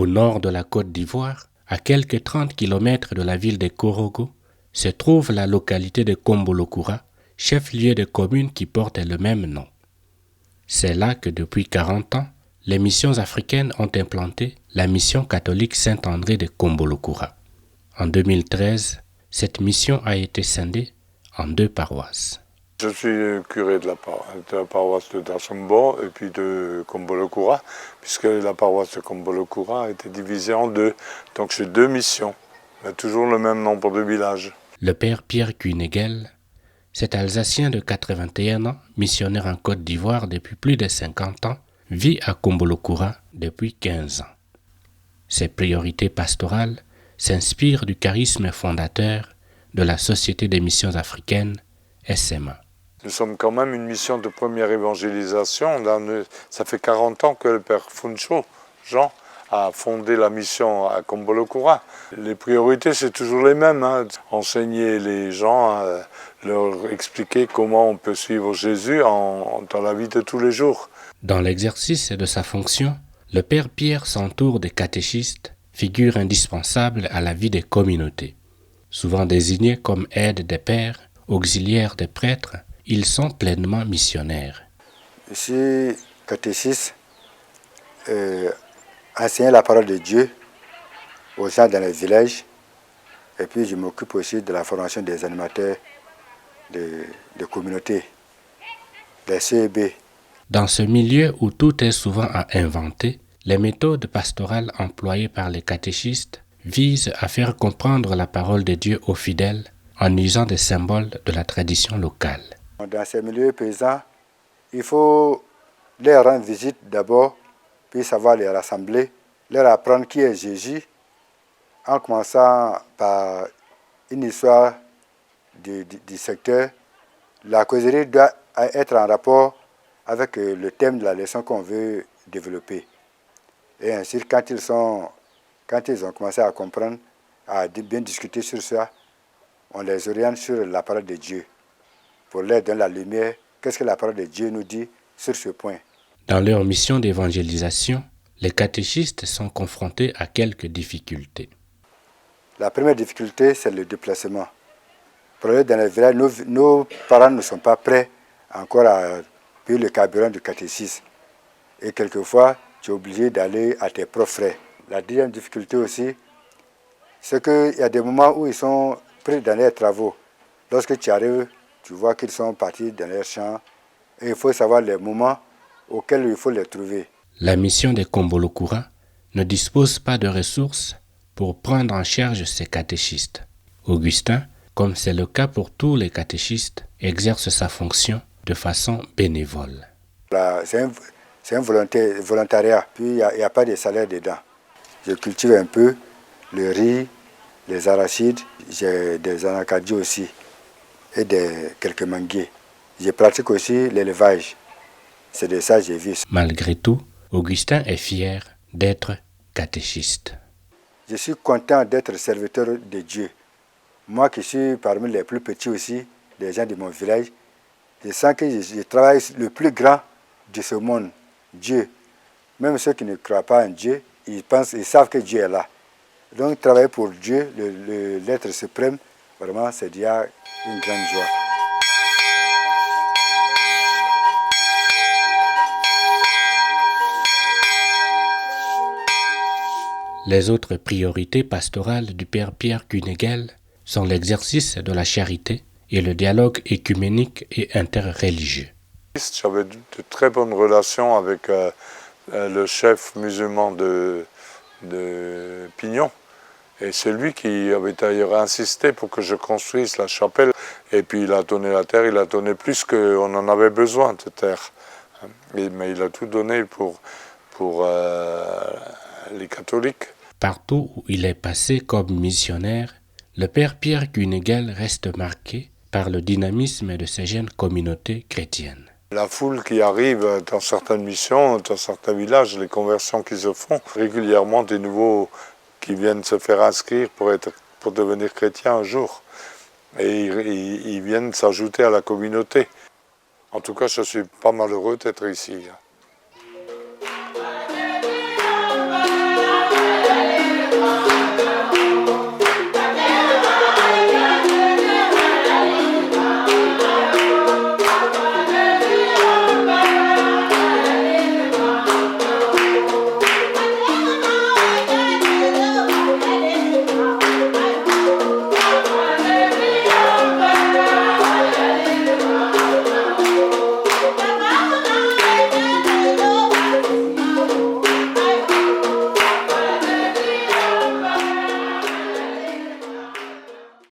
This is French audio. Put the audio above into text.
Au nord de la Côte d'Ivoire, à quelques 30 km de la ville de Korogo, se trouve la localité de Kombolokura, chef-lieu de commune qui porte le même nom. C'est là que depuis 40 ans, les missions africaines ont implanté la mission catholique Saint-André de Kombolokura. En 2013, cette mission a été scindée en 2 paroisses. Je suis curé de la paroisse de Dassombo et puis de Kombolokura, puisque la paroisse de Kombolokura a été divisée en 2. Donc j'ai 2 missions, mais toujours le même nombre de villages. Le père Pierre Cuynegel, cet Alsacien de 81 ans, missionnaire en Côte d'Ivoire depuis plus de 50 ans, vit à Kombolokura depuis 15 ans. Ses priorités pastorales s'inspirent du charisme fondateur de la Société des missions africaines, SMA. Nous sommes quand même une mission de première évangélisation. Ça fait 40 ans que le père Funcho, Jean, a fondé la mission à Kombolokura. Les priorités, c'est toujours les mêmes. Enseigner les gens, leur expliquer comment on peut suivre Jésus dans la vie de tous les jours. Dans l'exercice de sa fonction, le père Pierre s'entoure des catéchistes, figure indispensable à la vie des communautés. Souvent désignés comme aides des pères, auxiliaires des prêtres, ils sont pleinement missionnaires. Je suis catéchiste, enseigner la parole de Dieu aux gens dans les villages, et puis je m'occupe aussi de la formation des animateurs de communautés, des CEB. Dans ce milieu où tout est souvent à inventer, les méthodes pastorales employées par les catéchistes visent à faire comprendre la parole de Dieu aux fidèles en usant des symboles de la tradition locale. Dans ces milieux paysans, il faut leur rendre visite d'abord, puis savoir les rassembler, leur apprendre qui est Jésus, en commençant par une histoire du secteur. La causerie doit être en rapport avec le thème de la leçon qu'on veut développer. Et ainsi, quand ils ont commencé à comprendre, à bien discuter sur ça, on les oriente sur la parole de Dieu, pour leur donner la lumière. Qu'est-ce que la parole de Dieu nous dit sur ce point? Dans leur mission d'évangélisation, les catéchistes sont confrontés à quelques difficultés. La première difficulté, c'est le déplacement. Pour aller dans les villages, nos parents ne sont pas prêts encore à payer le carburant du catéchisme. Et quelquefois, tu es obligé d'aller à tes propres frais. La deuxième difficulté aussi, c'est qu'il y a des moments où ils sont pris dans leurs travaux. Lorsque tu arrives, tu vois qu'ils sont partis dans leurs champs. Et il faut savoir les moments auxquels il faut les trouver. La mission de Kombolokura ne dispose pas de ressources pour prendre en charge ces catéchistes. Augustin, comme c'est le cas pour tous les catéchistes, exerce sa fonction de façon bénévole. C'est un volontariat, puis il n'y a pas de salaire dedans. Je cultive un peu le riz, les arachides, j'ai des anacardiers aussi et quelques manguiers. Je pratique aussi l'élevage. C'est de ça que j'ai vu. Malgré tout, Augustin est fier d'être catéchiste. Je suis content d'être serviteur de Dieu. Moi qui suis parmi les plus petits aussi, des gens de mon village, je sens que je travaille le plus grand de ce monde, Dieu. Même ceux qui ne croient pas en Dieu, ils savent que Dieu est là. Donc travailler pour Dieu, l'être suprême, vraiment c'est déjà une grande joie. Les autres priorités pastorales du père Pierre Cuynegel sont l'exercice de la charité et le dialogue écuménique et interreligieux. J'avais de très bonnes relations avec le chef musulman de Pignon. Et c'est lui qui avait d'ailleurs insisté pour que je construise la chapelle. Et puis il a donné la terre, il a donné plus qu'on en avait besoin de terre. Mais il a tout donné pour les catholiques. Partout où il est passé comme missionnaire, le père Pierre Cuynegel reste marqué par le dynamisme de ces jeunes communautés chrétiennes. La foule qui arrive dans certaines missions, dans certains villages, les conversions qui se font, régulièrement des nouveaux qui viennent se faire inscrire pour devenir chrétiens un jour. Et ils viennent s'ajouter à la communauté. En tout cas, je suis pas malheureux d'être ici.